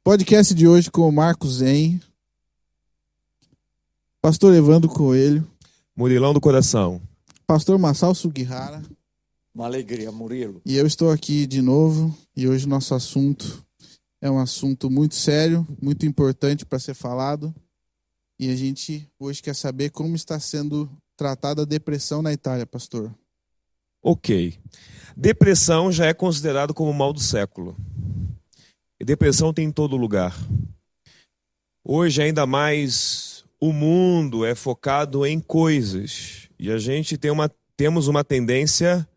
Podcast de hoje com o Marcos Zen, Pastor Evandro Coelho, Murilão do Coração, Pastor Massal Sugihara. Uma alegria, Murilo. E eu estou aqui de novo, e hoje o nosso assunto é um assunto muito sério, muito importante para ser falado. E a gente hoje quer saber como está sendo tratada a depressão na Itália, pastor. Ok. Depressão já é considerado como o mal do século. E depressão tem em todo lugar. Hoje, ainda mais, o mundo é focado em coisas. E a gente temos uma tendência,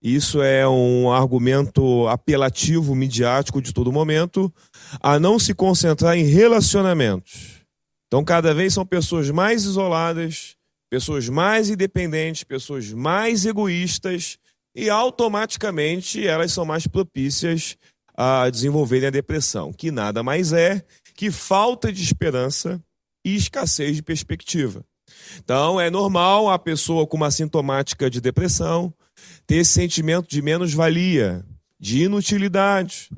isso é um argumento apelativo, midiático de todo momento, a não se concentrar em relacionamentos. Então, cada vez são pessoas mais isoladas, pessoas mais independentes, pessoas mais egoístas, e automaticamente elas são mais propícias a desenvolverem a depressão, que nada mais é que falta de esperança e escassez de perspectiva. Então, é normal a pessoa com uma sintomática de depressão ter esse sentimento de menos-valia, de inutilidade.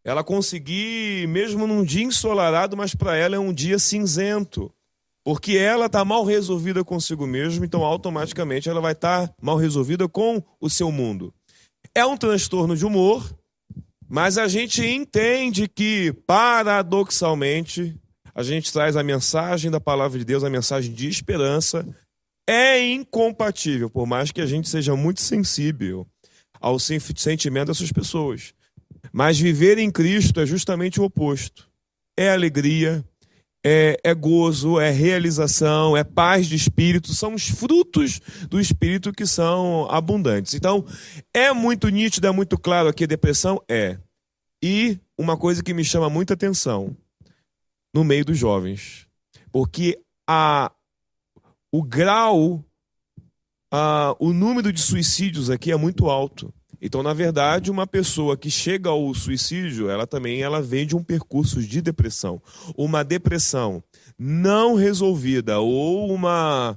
Ela conseguir, mesmo num dia ensolarado, mas para ela é um dia cinzento. Porque ela está mal resolvida consigo mesma, então automaticamente ela vai estar mal resolvida com o seu mundo. É um transtorno de humor, mas a gente entende que, paradoxalmente, a gente traz a mensagem da palavra de Deus, a mensagem de esperança, é incompatível, por mais que a gente seja muito sensível ao sentimento dessas pessoas. Mas viver em Cristo é justamente o oposto. É alegria, é gozo, é realização, é paz de espírito, são os frutos do espírito que são abundantes. Então, é muito nítido, é muito claro aqui a depressão? É. E uma coisa que me chama muita atenção, no meio dos jovens, porque o grau, o número de suicídios aqui é muito alto. Então, na verdade, uma pessoa que chega ao suicídio, ela vem de um percurso de depressão. Uma depressão não resolvida ou uma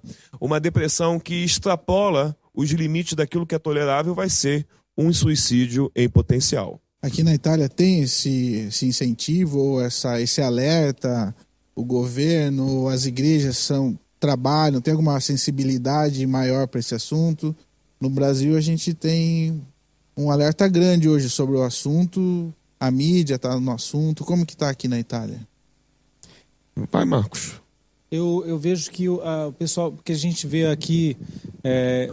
depressão que extrapola os limites daquilo que é tolerável vai ser um suicídio em potencial. Aqui na Itália tem esse incentivo, ou esse alerta, o governo, as igrejas trabalham, tem alguma sensibilidade maior para esse assunto? No Brasil a gente tem um alerta grande hoje sobre o assunto, a mídia está no assunto. Como que está aqui na Itália? Vai, Marcos. Eu vejo que o pessoal, porque a gente vê aqui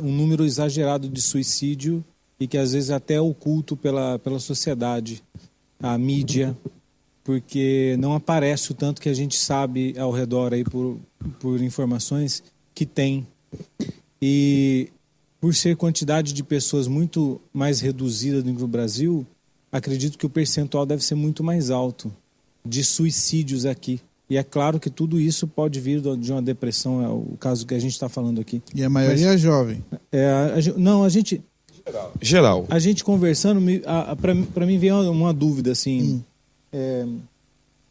um número exagerado de suicídio e que às vezes até é oculto pela sociedade, a mídia, porque não aparece o tanto que a gente sabe ao redor aí por informações que tem. E por ser quantidade de pessoas muito mais reduzida do que no Brasil, acredito que o percentual deve ser muito mais alto de suicídios aqui. E é claro que tudo isso pode vir de uma depressão, é o caso que a gente está falando aqui. E a maioria é jovem? Geral. A gente conversando, para mim veio uma dúvida, assim.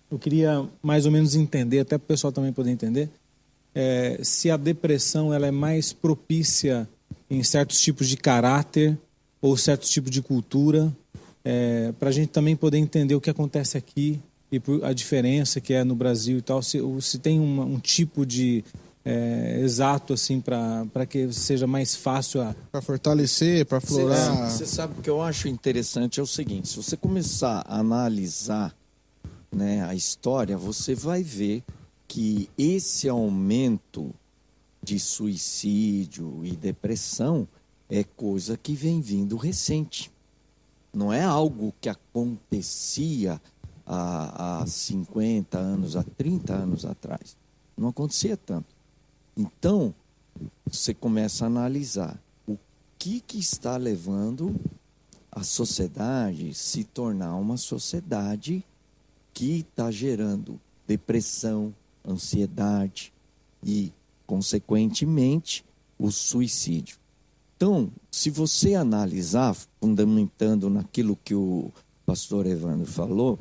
Eu queria mais ou menos entender, até para o pessoal também poder entender, se a depressão ela é mais propícia em certos tipos de caráter ou certos tipos de cultura, para a gente também poder entender o que acontece aqui e a diferença que é no Brasil e tal, se tem um tipo de exato assim para que seja mais fácil para fortalecer, para aflorar. Você sabe o que eu acho interessante é o seguinte: se você começar a analisar, né, a história, você vai ver que esse aumento de suicídio e depressão é coisa que vem vindo recente. Não é algo que acontecia há 50 anos, há 30 anos atrás. Não acontecia tanto. Então, você começa a analisar o que está levando a sociedade a se tornar uma sociedade que está gerando depressão, ansiedade e, consequentemente, o suicídio. Então, se você analisar, fundamentando naquilo que o pastor Evandro falou,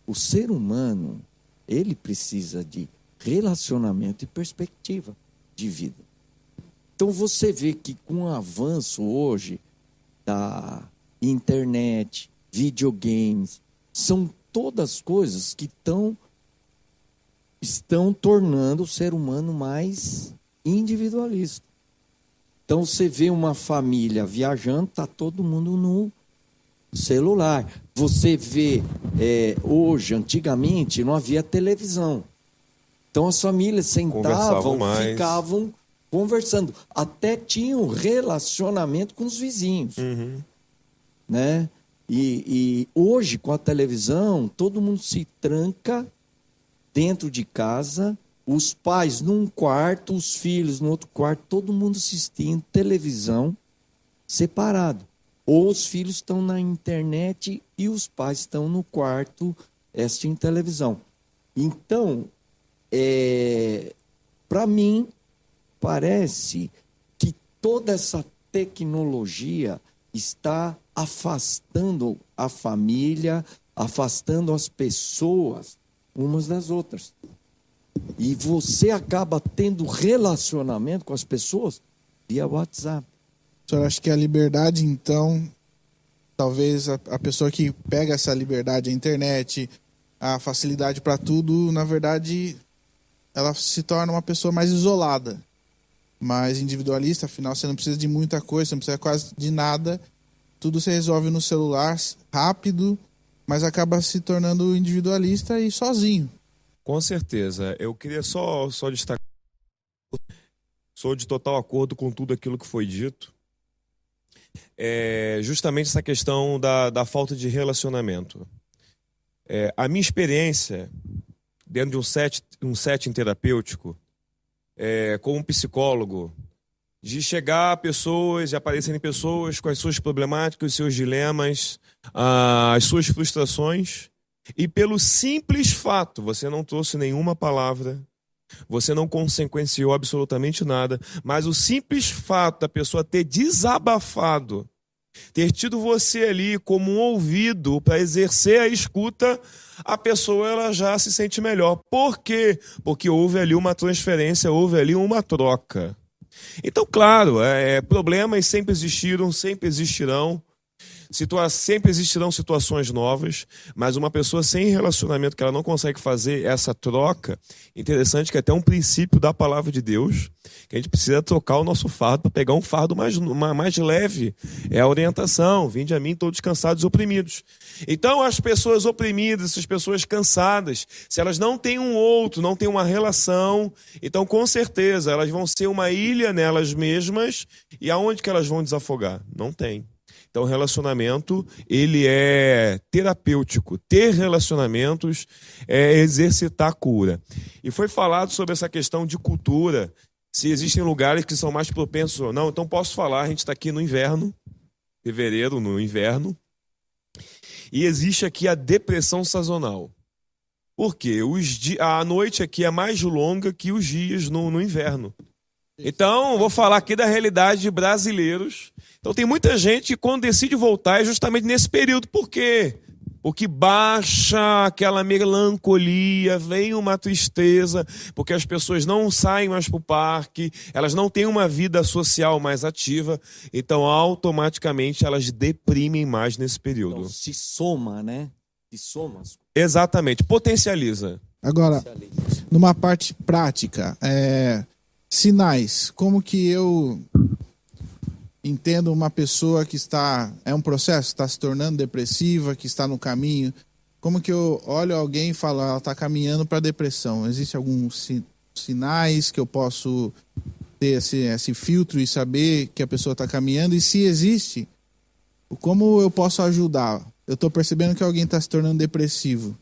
o ser humano, ele precisa de relacionamento e perspectiva de vida. Então, você vê que com o avanço hoje da internet, videogames, são todas coisas que estão tornando o ser humano mais individualista. Então você vê uma família viajando, tá todo mundo no celular. Você vê hoje, antigamente, não havia televisão. Então as famílias sentavam, ficavam conversando. Até tinham relacionamento com os vizinhos. Né? E hoje, com a televisão, todo mundo se tranca dentro de casa, os pais num quarto, os filhos no outro quarto, todo mundo assistindo televisão separado. Ou os filhos estão na internet e os pais estão no quarto assistindo televisão. Então, para mim, parece que toda essa tecnologia está afastando a família, afastando as pessoas umas das outras. E você acaba tendo relacionamento com as pessoas via WhatsApp. O senhor acha que a liberdade, então, talvez a pessoa que pega essa liberdade, a internet, a facilidade para tudo, na verdade, ela se torna uma pessoa mais isolada, mais individualista, afinal você não precisa de muita coisa, você não precisa quase de nada, tudo se resolve no celular, rápido, mas acaba se tornando individualista e sozinho. Com certeza. Eu queria só destacar. Sou de total acordo com tudo aquilo que foi dito. Justamente essa questão da falta de relacionamento. A minha experiência, dentro de um setting terapêutico, como um psicólogo, de chegar a pessoas, de aparecerem pessoas com as suas problemáticas, os seus dilemas, as suas frustrações, e pelo simples fato, você não trouxe nenhuma palavra, você não consequenciou absolutamente nada, mas o simples fato da pessoa ter desabafado, ter tido você ali como um ouvido para exercer a escuta, a pessoa ela já se sente melhor. Por quê? Porque houve ali uma transferência, houve ali uma troca. Então, claro, problemas sempre existiram, sempre existirão, sempre existirão situações novas, mas uma pessoa sem relacionamento que ela não consegue fazer essa troca, interessante que é até um princípio da palavra de Deus, que a gente precisa trocar o nosso fardo para pegar um fardo mais leve. É a orientação, vinde a mim todos cansados e oprimidos. Então as pessoas oprimidas, essas pessoas cansadas, se elas não têm um outro, não têm uma relação, então com certeza elas vão ser uma ilha nelas mesmas, e aonde que elas vão desafogar? Não tem. Então, o relacionamento, ele é terapêutico. Ter relacionamentos é exercitar a cura. E foi falado sobre essa questão de cultura, se existem lugares que são mais propensos ou não. Então, posso falar, a gente está aqui no inverno, fevereiro, no inverno, e existe aqui a depressão sazonal. Por quê? A noite aqui é mais longa que os dias no inverno. Então, vou falar aqui da realidade de brasileiros. Então, tem muita gente que quando decide voltar é justamente nesse período. Por quê? Porque baixa aquela melancolia, vem uma tristeza, porque as pessoas não saem mais para o parque, elas não têm uma vida social mais ativa, então automaticamente elas deprimem mais nesse período. Então, se soma, né? Se soma. Exatamente, potencializa. Agora, numa parte prática, sinais, como que eu entendo uma pessoa que é um processo, está se tornando depressiva, que está no caminho, como que eu olho alguém e falo, ela está caminhando para a depressão? Existem alguns sinais que eu posso ter esse filtro e saber que a pessoa está caminhando? E se existe, como eu posso ajudar? Eu estou percebendo que alguém está se tornando depressivo.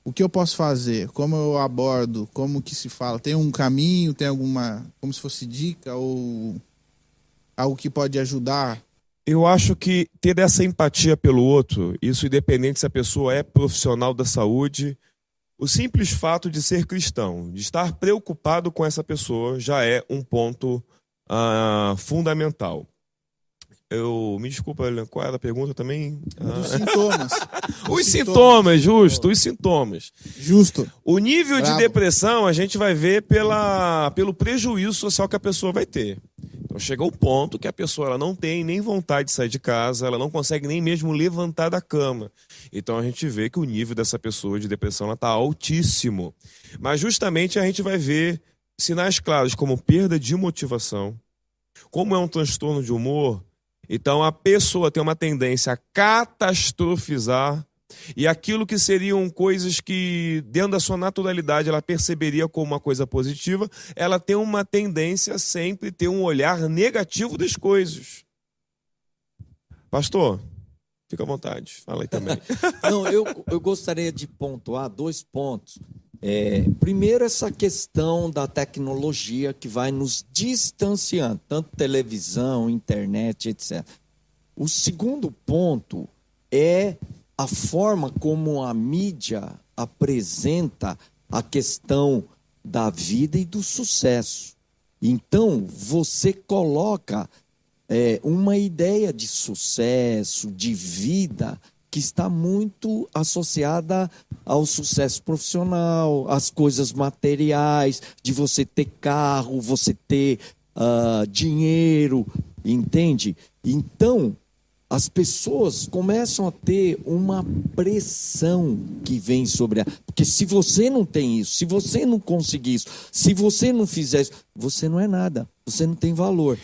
O que eu posso fazer? Como eu abordo? Como que se fala? Tem um caminho? Tem alguma, como se fosse dica ou algo que pode ajudar? Eu acho que ter essa empatia pelo outro, isso independente se a pessoa é profissional da saúde, o simples fato de ser cristão, de estar preocupado com essa pessoa, já é um ponto fundamental. Me desculpa, qual era a pergunta também? Os sintomas. Os sintomas, justo, os sintomas. Justo. O nível de depressão a gente vai ver pelo prejuízo social que a pessoa vai ter. Então chega ao ponto que a pessoa ela não tem nem vontade de sair de casa, ela não consegue nem mesmo levantar da cama. Então a gente vê que o nível dessa pessoa de depressão está altíssimo. Mas justamente a gente vai ver sinais claros como perda de motivação, como é um transtorno de humor. Então a pessoa tem uma tendência a catastrofizar, e aquilo que seriam coisas que, dentro da sua naturalidade, ela perceberia como uma coisa positiva, ela tem uma tendência a sempre ter um olhar negativo das coisas. Pastor, fica à vontade, fala aí também. Não, eu gostaria de pontuar 2 pontos. Primeiro, essa questão da tecnologia que vai nos distanciando, tanto televisão, internet, etc. O segundo ponto é a forma como a mídia apresenta a questão da vida e do sucesso. Então, você coloca uma ideia de sucesso, de vida, que está muito associada ao sucesso profissional, às coisas materiais, de você ter carro, você ter dinheiro, entende? Então, as pessoas começam a ter uma pressão que vem sobre ela. Porque se você não tem isso, se você não conseguir isso, se você não fizer isso, você não é nada, você não tem valor.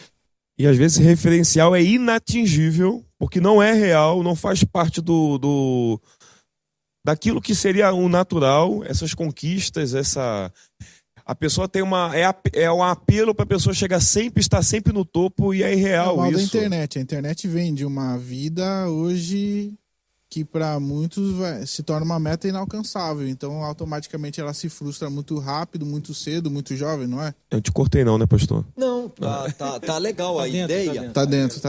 E às vezes esse referencial é inatingível, porque não é real, não faz parte daquilo que seria o natural, essas conquistas, a pessoa tem um apelo para a pessoa estar sempre no topo, e é irreal mal isso. da internet. A internet vende uma vida hoje que para muitos se torna uma meta inalcançável. Então, automaticamente ela se frustra muito rápido, muito cedo, muito jovem, não é? Eu te cortei não, né, pastor? Não, tá legal a ideia. Tá dentro.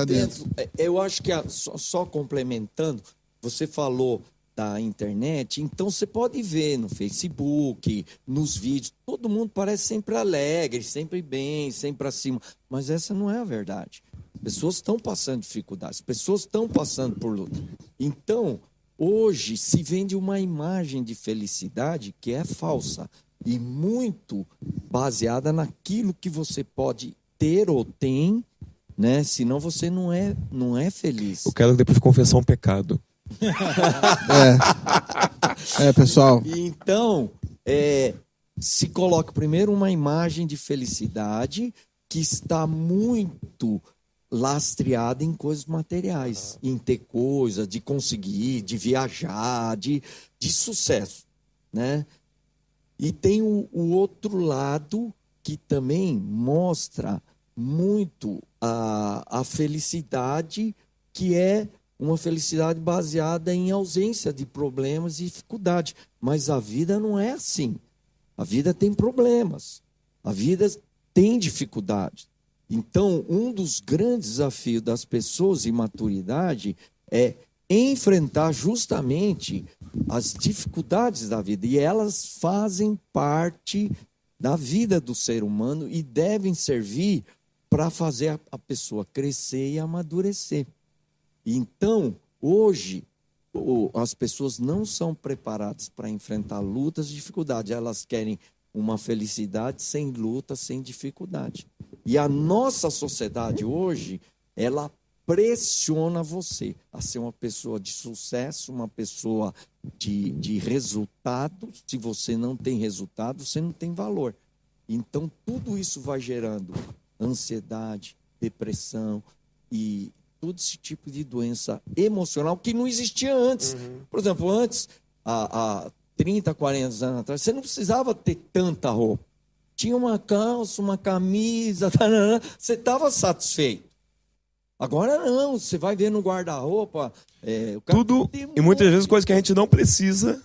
Eu acho que, só complementando, você falou da internet, então você pode ver no Facebook, nos vídeos, todo mundo parece sempre alegre, sempre bem, sempre acima, mas essa não é a verdade. Pessoas estão passando dificuldades, pessoas estão passando por luta. Então, hoje se vende uma imagem de felicidade que é falsa e muito baseada naquilo que você pode ter ou tem, né? Senão você não é feliz. Eu quero depois confessar um pecado. Pessoal. Então, se coloca primeiro uma imagem de felicidade que está muito lastreada em coisas materiais, em ter coisas, de conseguir, de viajar, de sucesso, né? E tem o outro lado que também mostra muito a felicidade, que é uma felicidade baseada em ausência de problemas e dificuldades. Mas a vida não é assim. A vida tem problemas. A vida tem dificuldades. Então, um dos grandes desafios das pessoas em maturidade é enfrentar justamente as dificuldades da vida. E elas fazem parte da vida do ser humano e devem servir para fazer a pessoa crescer e amadurecer. Então, hoje, as pessoas não são preparadas para enfrentar lutas e dificuldades. Elas querem uma felicidade sem luta, sem dificuldade. E a nossa sociedade hoje, ela pressiona você a ser uma pessoa de sucesso, uma pessoa de resultado. Se você não tem resultado, você não tem valor. Então, tudo isso vai gerando ansiedade, depressão e todo esse tipo de doença emocional que não existia antes. Por exemplo, antes, há 30, 40 anos atrás, você não precisava ter tanta roupa. Tinha uma calça, uma camisa, você estava satisfeito. Agora não, você vai ver no guarda-roupa... tudo, e muitas vezes coisas que a gente não precisa.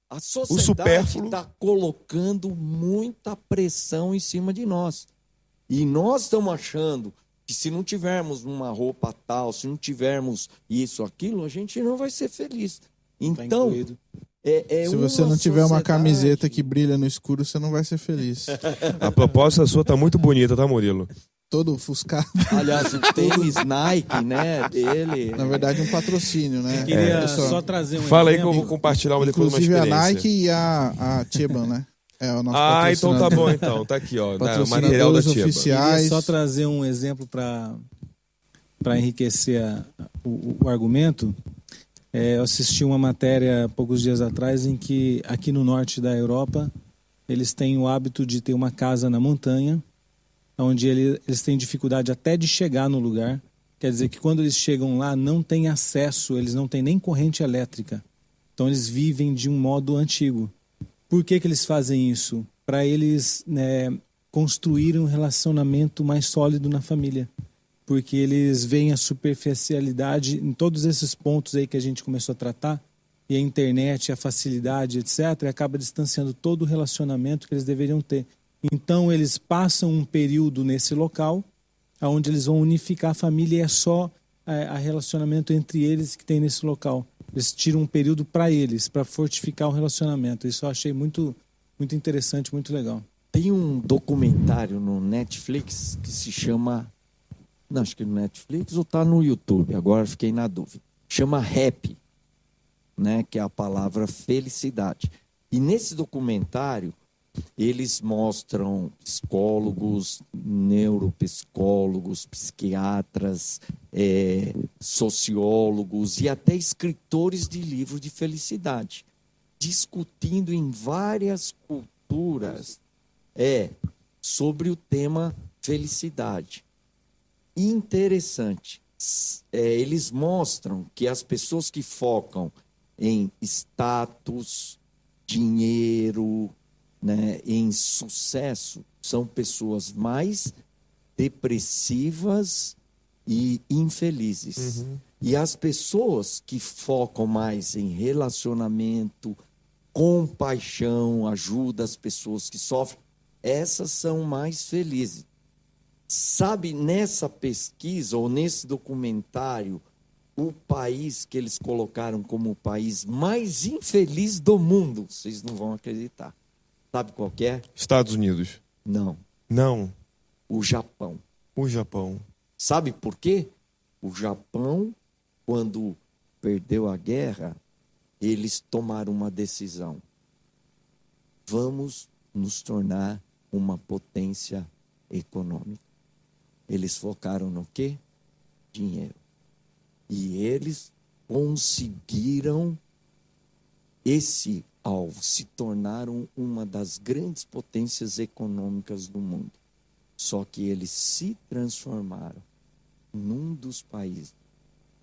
A sociedade está colocando muita pressão em cima de nós. E nós estamos achando que se não tivermos uma roupa tal, se não tivermos isso, aquilo, a gente não vai ser feliz. Então, se você não tiver uma camiseta que brilha no escuro, você não vai ser feliz. A proposta sua tá muito bonita, tá, Murilo? Todo ofuscado. Aliás, o tênis Nike, né, dele... Na verdade, um patrocínio, né? Queria só trazer um Fala exemplo. aí que eu vou compartilhar depois uma Inclusive experiência. a Nike e a Cheban, né? É o nosso Então tá patrocinador. bom, então. Tá aqui, ó. É o nosso Então tá patrocinador. bom, então. Tá aqui, ó. O material da Patrocinadores Tieba. oficiais. Queria só trazer um exemplo para enriquecer o argumento. Eu assisti uma matéria poucos dias atrás em que aqui no norte da Europa eles têm o hábito de ter uma casa na montanha, onde eles têm dificuldade até de chegar no lugar. Quer dizer que quando eles chegam lá não tem acesso, eles não têm nem corrente elétrica. Então eles vivem de um modo antigo. Por que eles fazem isso? Para eles construírem um relacionamento mais sólido na família. Porque eles veem a superficialidade em todos esses pontos aí que a gente começou a tratar, e a internet, a facilidade, etc., e acaba distanciando todo o relacionamento que eles deveriam ter. Então eles passam um período nesse local, onde eles vão unificar a família, e é só a relacionamento entre eles que tem nesse local. Eles tiram um período para eles, para fortificar o relacionamento. Isso eu achei muito, muito interessante, muito legal. Tem um documentário no Netflix que se chama... Não, acho que no Netflix ou está no YouTube, agora fiquei na dúvida. Chama Happy, né, que é a palavra felicidade. E nesse documentário, eles mostram psicólogos, neuropsicólogos, psiquiatras, sociólogos e até escritores de livros de felicidade, discutindo em várias culturas sobre o tema felicidade. Interessante. Eles mostram que as pessoas que focam em status, dinheiro, né, em sucesso, são pessoas mais depressivas e infelizes. Uhum. E as pessoas que focam mais em relacionamento, compaixão, ajuda às pessoas que sofrem, essas são mais felizes. Sabe, nessa pesquisa ou nesse documentário, o país que eles colocaram como o país mais infeliz do mundo, vocês não vão acreditar. Sabe qual que é? Estados Unidos. Não. Não. O Japão. O Japão. Sabe por quê? O Japão, quando perdeu a guerra, eles tomaram uma decisão. Vamos nos tornar uma potência econômica. Eles focaram no quê? Dinheiro. E eles conseguiram esse alvo, se tornaram uma das grandes potências econômicas do mundo. Só que eles se transformaram num dos países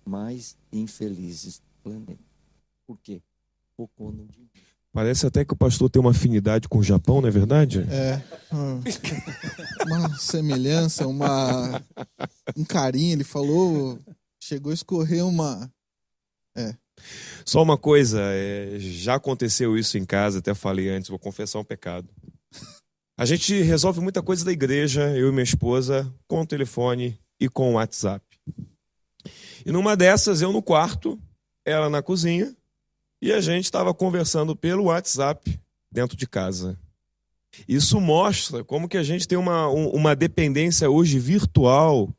mais infelizes do planeta. Por quê? Focou no dinheiro. Parece até que o pastor tem uma afinidade com o Japão, não é verdade? Uma semelhança, um carinho. Ele falou, chegou a escorrer uma... Só uma coisa, já aconteceu isso em casa, até falei antes, vou confessar um pecado. A gente resolve muita coisa da igreja, eu e minha esposa, com o telefone e com o WhatsApp. E numa dessas, eu no quarto, ela na cozinha, e a gente estava conversando pelo WhatsApp dentro de casa. Isso mostra como que a gente tem uma dependência hoje virtual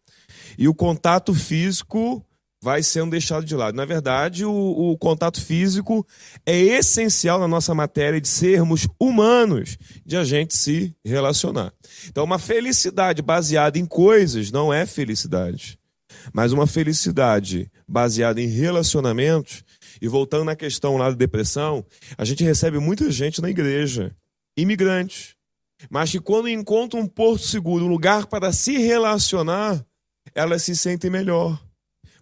e o contato físico vai sendo deixado de lado. Na verdade, o contato físico é essencial na nossa matéria de sermos humanos, de a gente se relacionar. Então, uma felicidade baseada em coisas não é felicidade. Mas uma felicidade baseada em relacionamentos, e voltando na questão lá da depressão, a gente recebe muita gente na igreja, imigrantes, mas que quando encontram um porto seguro, um lugar para se relacionar, elas se sentem melhor.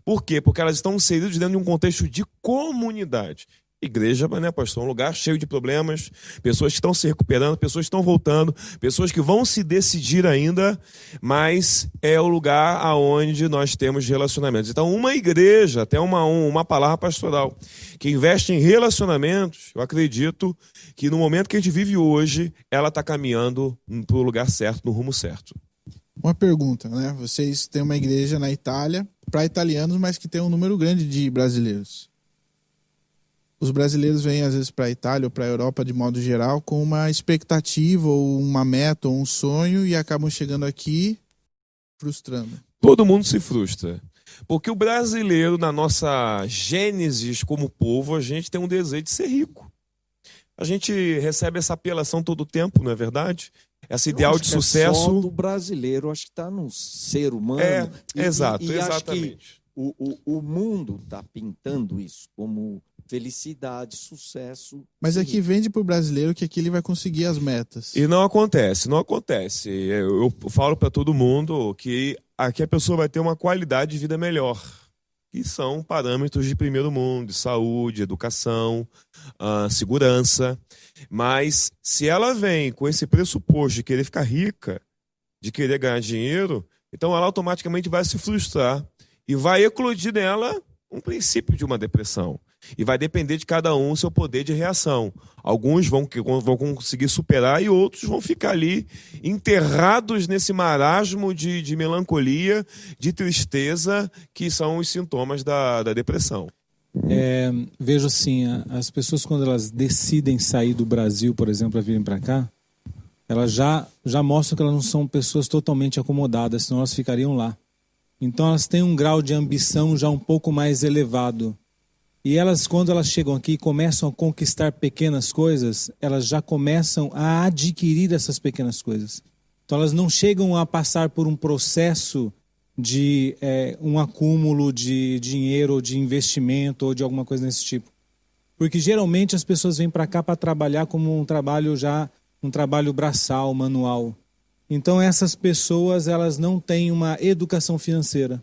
Por quê? Porque elas estão inseridas dentro de um contexto de comunidade. Igreja, né, pastor? Um lugar cheio de problemas, pessoas que estão se recuperando, pessoas que estão voltando, pessoas que vão se decidir ainda, mas é o lugar onde nós temos relacionamentos. Então, uma igreja, até uma palavra pastoral, que investe em relacionamentos, eu acredito que no momento que a gente vive hoje, ela está caminhando para o lugar certo, no rumo certo. Uma pergunta, né? Vocês têm uma igreja na Itália, para italianos, mas que tem um número grande de brasileiros. Os brasileiros vêm, às vezes, para a Itália ou para a Europa, de modo geral, com uma expectativa, ou uma meta, ou um sonho, e acabam chegando aqui frustrando. Todo mundo se frustra. Porque o brasileiro, na nossa gênesis como povo, a gente tem um desejo de ser rico. A gente recebe essa apelação todo o tempo, não é verdade? Esse Eu ideal acho de que é sucesso. só do brasileiro, acho que está no ser humano. Exato, Acho que exatamente. o mundo está pintando isso como felicidade, sucesso. Mas Sim. aqui vende pro brasileiro que aqui ele vai conseguir as metas. E não acontece, não acontece. Eu falo para todo mundo que aqui a pessoa vai ter uma qualidade de vida melhor. Que são parâmetros de primeiro mundo, de saúde, educação, segurança. Mas se ela vem com esse pressuposto de querer ficar rica, de querer ganhar dinheiro, então ela automaticamente vai se frustrar e vai eclodir nela um princípio de uma depressão. E vai depender de cada um o seu poder de reação. Alguns vão conseguir superar e outros vão ficar ali enterrados nesse marasmo de melancolia, de tristeza, que são os sintomas da depressão. Vejo assim, as pessoas quando elas decidem sair do Brasil, por exemplo, para virem para cá, elas já mostram que elas não são pessoas totalmente acomodadas, senão elas ficariam lá. Então elas têm um grau de ambição já um pouco mais elevado. E elas, quando elas chegam aqui e começam a conquistar pequenas coisas, elas já começam a adquirir essas pequenas coisas. Então elas não chegam a passar por um processo de um acúmulo de dinheiro, ou de investimento, ou de alguma coisa desse tipo. Porque geralmente as pessoas vêm para cá para trabalhar como um trabalho braçal, manual. Então essas pessoas, elas não têm uma educação financeira.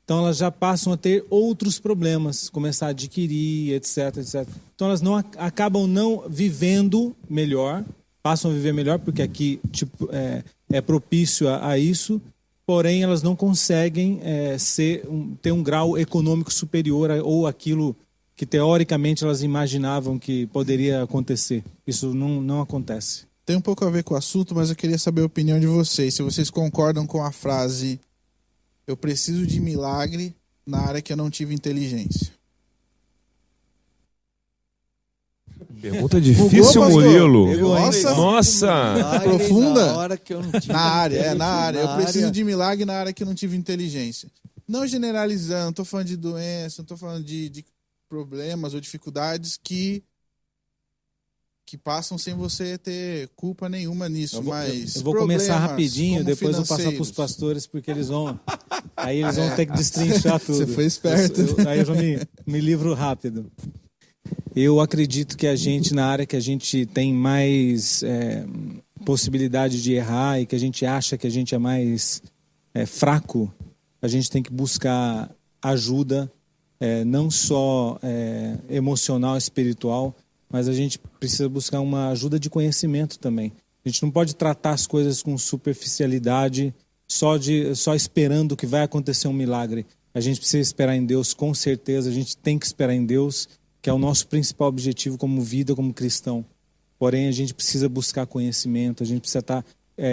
Então elas já passam a ter outros problemas, começar a adquirir, etc, etc. Então elas acabam não vivendo melhor, passam a viver melhor porque aqui é propício a isso, porém elas não conseguem ter um grau econômico superior ou aquilo que teoricamente elas imaginavam que poderia acontecer. Isso não acontece. Tem um pouco a ver com o assunto, mas eu queria saber a opinião de vocês. Se vocês concordam com a frase: eu preciso de milagre na área que eu não tive inteligência. Pergunta difícil, Bugou, Murilo. Nossa. Profunda? Na hora que eu não tive Na área. Eu preciso área. de milagre na área que eu não tive inteligência. Não generalizando, não tô falando de doença, não tô falando de problemas ou dificuldades que passam sem você ter culpa nenhuma nisso, mas eu vou começar rapidinho, como depois vou passar para os financeiros. pastores, porque eles vão ter que destrinchar tudo. Você foi esperto. Aí eu já me livro rápido. Eu acredito que a gente, na área que a gente tem mais possibilidade de errar e que a gente acha que a gente é mais fraco, a gente tem que buscar ajuda, não só emocional, espiritual, mas a gente precisa buscar uma ajuda de conhecimento também. A gente não pode tratar as coisas com superficialidade, só esperando que vai acontecer um milagre. A gente precisa esperar em Deus, com certeza. A gente tem que esperar em Deus, que é o nosso principal objetivo como vida, como cristão. Porém, a gente precisa buscar conhecimento, a gente precisa estar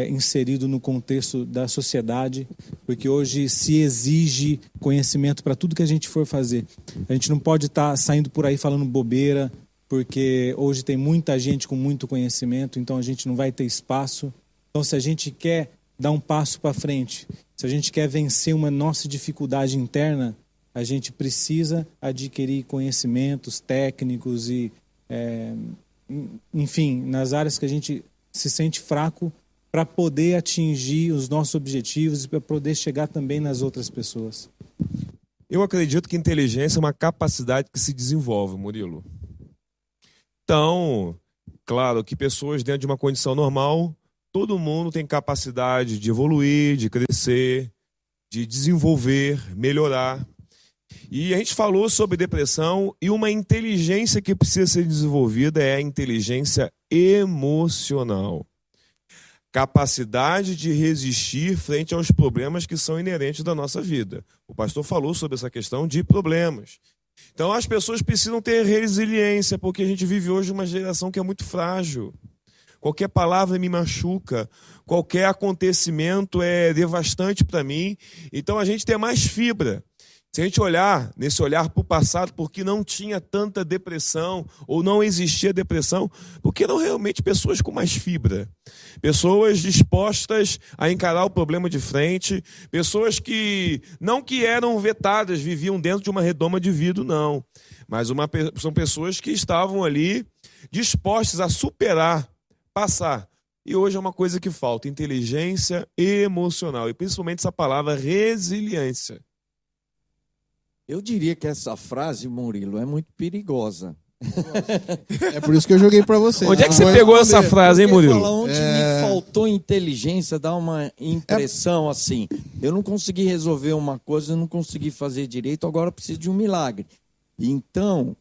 inserido no contexto da sociedade, porque hoje se exige conhecimento para tudo que a gente for fazer. A gente não pode estar saindo por aí falando bobeira, porque hoje tem muita gente com muito conhecimento, então a gente não vai ter espaço. Então, se a gente quer dar um passo para frente, se a gente quer vencer uma nossa dificuldade interna, a gente precisa adquirir conhecimentos técnicos e, enfim, nas áreas que a gente se sente fraco, para poder atingir os nossos objetivos e para poder chegar também nas outras pessoas. Eu acredito que inteligência é uma capacidade que se desenvolve, Murilo. Então, claro que pessoas dentro de uma condição normal, todo mundo tem capacidade de evoluir, de crescer, de desenvolver, melhorar. E a gente falou sobre depressão e uma inteligência que precisa ser desenvolvida é a inteligência emocional. Capacidade de resistir frente aos problemas que são inerentes da nossa vida. O pastor falou sobre essa questão de problemas. Então as pessoas precisam ter resiliência, porque a gente vive hoje uma geração que é muito frágil. Qualquer palavra me machuca, qualquer acontecimento é devastante para mim. Então a gente tem mais fibra. Se a gente olhar nesse olhar para o passado, porque não tinha tanta depressão, ou não existia depressão, porque eram realmente pessoas com mais fibra. Pessoas dispostas a encarar o problema de frente, pessoas que não que eram vetadas, viviam dentro de uma redoma de vidro, não. Mas são pessoas que estavam ali dispostas a superar, passar. E hoje é uma coisa que falta, inteligência emocional, e principalmente essa palavra resiliência. Eu diria que essa frase, Murilo, é muito perigosa. É por isso que eu joguei pra você. Onde é que você pegou essa frase, hein, Murilo? Fala, onde me faltou inteligência, dá uma impressão assim. Eu não consegui resolver uma coisa, eu não consegui fazer direito, agora eu preciso de um milagre. Então,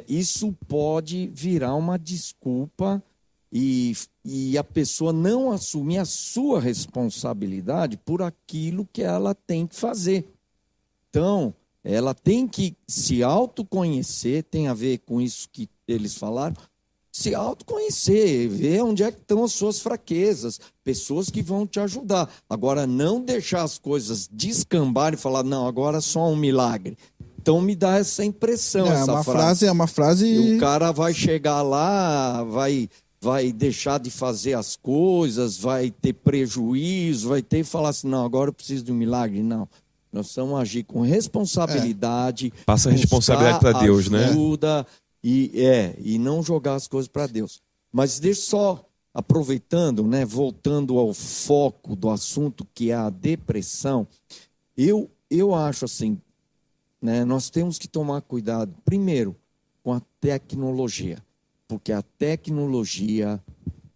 isso pode virar uma desculpa e a pessoa não assumir a sua responsabilidade por aquilo que ela tem que fazer. Então, ela tem que se autoconhecer, tem a ver com isso que eles falaram, se autoconhecer, ver onde é que estão as suas fraquezas, pessoas que vão te ajudar. Agora, não deixar as coisas descambarem e falar, não, agora é só um milagre. Então, me dá essa impressão, essa frase. É uma frase... E o cara vai chegar lá, vai deixar de fazer as coisas, vai ter prejuízo, vai ter e falar assim, não, agora eu preciso de um milagre. Não. Nós precisamos agir com responsabilidade. Passa a responsabilidade para Deus, ajuda, né? E não jogar as coisas para Deus. Mas deixa só, aproveitando, né, voltando ao foco do assunto, que é a depressão, eu acho assim, né, nós temos que tomar cuidado, primeiro, com a tecnologia, porque a tecnologia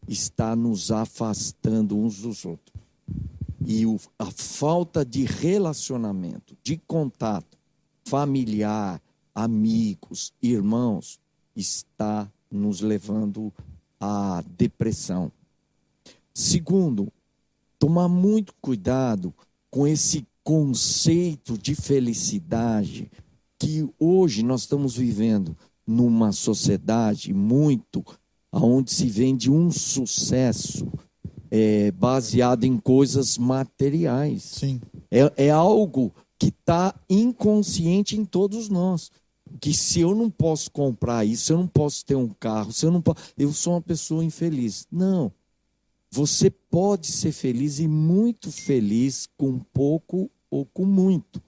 está nos afastando uns dos outros. E a falta de relacionamento, de contato familiar, amigos, irmãos, está nos levando à depressão. Segundo, tomar muito cuidado com esse conceito de felicidade que hoje nós estamos vivendo numa sociedade muito onde se vende um sucesso baseado em coisas materiais. Sim. É algo que está inconsciente em todos nós. Que se eu não posso comprar isso, eu não posso ter um carro, eu sou uma pessoa infeliz. Não. Você pode ser feliz e muito feliz com pouco ou com muito.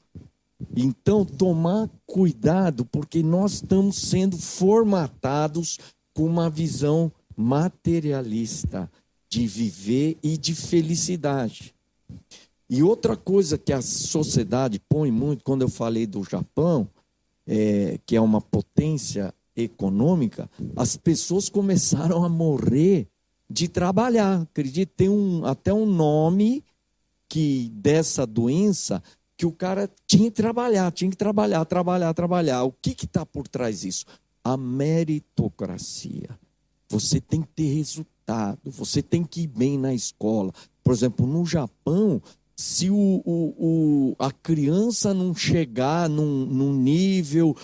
Então, tomar cuidado, porque nós estamos sendo formatados com uma visão materialista de viver e de felicidade. E outra coisa que a sociedade põe muito, quando eu falei do Japão, que é uma potência econômica, as pessoas começaram a morrer de trabalhar. Acredito, tem até um nome dessa doença que o cara tinha que trabalhar. O que está por trás disso? A meritocracia. Você tem que ter resultado, você tem que ir bem na escola. Por exemplo, no Japão, se a criança não chegar num nível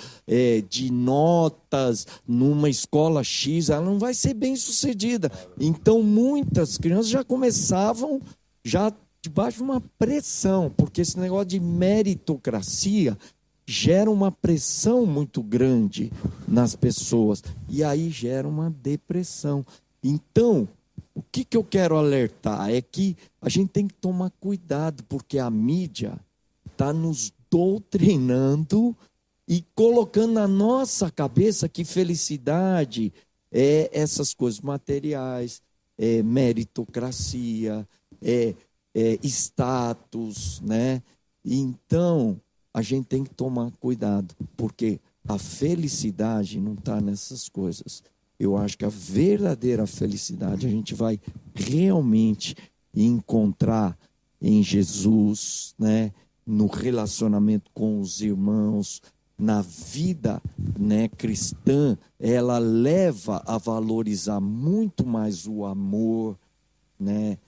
de notas, numa escola X, ela não vai ser bem sucedida. Então, muitas crianças já começavam debaixo de uma pressão, porque esse negócio de meritocracia gera uma pressão muito grande nas pessoas, e aí gera uma depressão. Então, o que eu quero alertar é que a gente tem que tomar cuidado, porque a mídia está nos doutrinando e colocando na nossa cabeça que felicidade é essas coisas materiais, meritocracia, status, né? Então, a gente tem que tomar cuidado, porque a felicidade não está nessas coisas. Eu acho que a verdadeira felicidade a gente vai realmente encontrar em Jesus, né? No relacionamento com os irmãos, na vida, né, cristã, ela leva a valorizar muito mais o amor, né?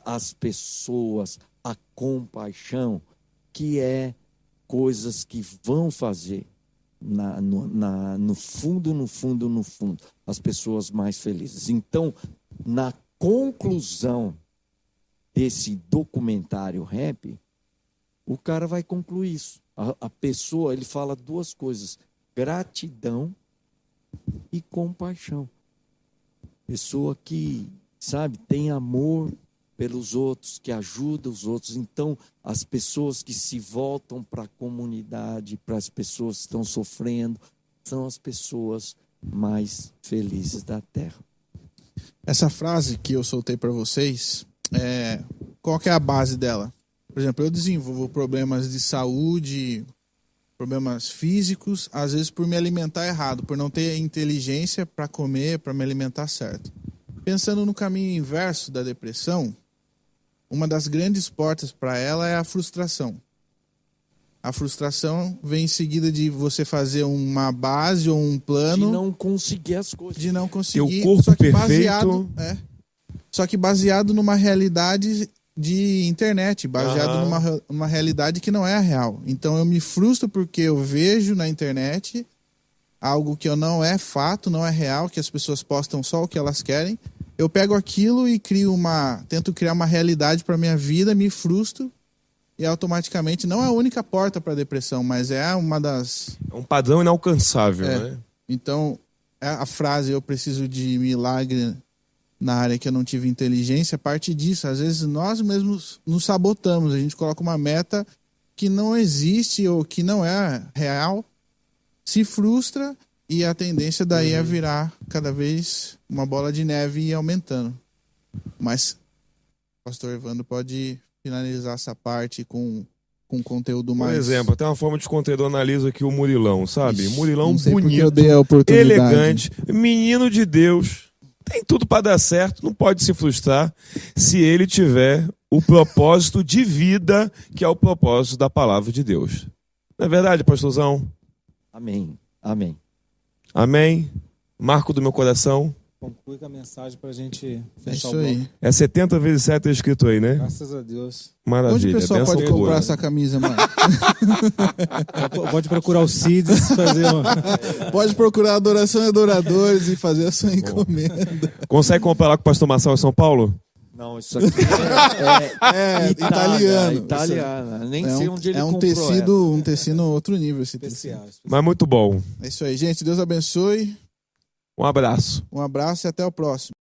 As pessoas, a compaixão, que é coisas que vão fazer no fundo, as pessoas mais felizes. Então, na conclusão desse documentário Rap, o cara vai concluir isso. A pessoa, ele fala duas coisas: gratidão e compaixão. Pessoa que, sabe, tem amor pelos outros, que ajuda os outros. Então, as pessoas que se voltam para a comunidade, para as pessoas que estão sofrendo, são as pessoas mais felizes da terra. Essa frase que eu soltei para vocês, qual que é a base dela? Por exemplo, eu desenvolvo problemas de saúde, problemas físicos, às vezes por me alimentar errado, por não ter inteligência para comer, para me alimentar certo. Pensando no caminho inverso da depressão, uma das grandes portas para ela é a frustração. A frustração vem em seguida de você fazer uma base ou um plano... De não conseguir as coisas. De não conseguir... Teu corpo só que perfeito... Só que baseado numa realidade de internet, baseado numa realidade que não é a real. Então eu me frustro porque eu vejo na internet algo que não é fato, não é real, que as pessoas postam só o que elas querem. Eu pego aquilo e tento criar uma realidade para minha vida, me frustro e automaticamente não é a única porta para a depressão, mas é uma das... É um padrão inalcançável, né? Então, a frase "eu preciso de milagre na área que eu não tive inteligência", parte disso. Às vezes nós mesmos nos sabotamos, a gente coloca uma meta que não existe ou que não é real, se frustra e a tendência daí é virar cada vez uma bola de neve e ir aumentando. Mas o pastor Evandro pode finalizar essa parte com conteúdo mais... Por exemplo, tem uma forma de conteúdo, eu analiso aqui o Murilão, sabe? Ixi, Murilão não sei porque bonito, eu dei a oportunidade. elegante, menino de Deus, tem tudo para dar certo, não pode se frustrar se ele tiver o propósito de vida, que é o propósito da palavra de Deus. Não é verdade, pastorzão? Amém. Amém. Amém? Marco do meu coração. Conclui com a mensagem para a gente É fechar isso o bloco. aí. É 70 vezes 7 tá escrito aí, né? Graças a Deus. Maravilha. Onde o pessoal benção pode pura. comprar essa camisa, mano? Pode procurar o CIDS, fazer uma... Pode procurar Adoração e Adoradores e fazer a sua encomenda. Consegue comprar lá com o pastor Marçal em São Paulo? Não, isso aqui é italiano. Italiana. Nem sei onde ele é um comprou tecido, um tecido outro nível esse tecido. especial. Mas muito bom. É isso aí, gente. Deus abençoe. Um abraço. Um abraço e até o próximo.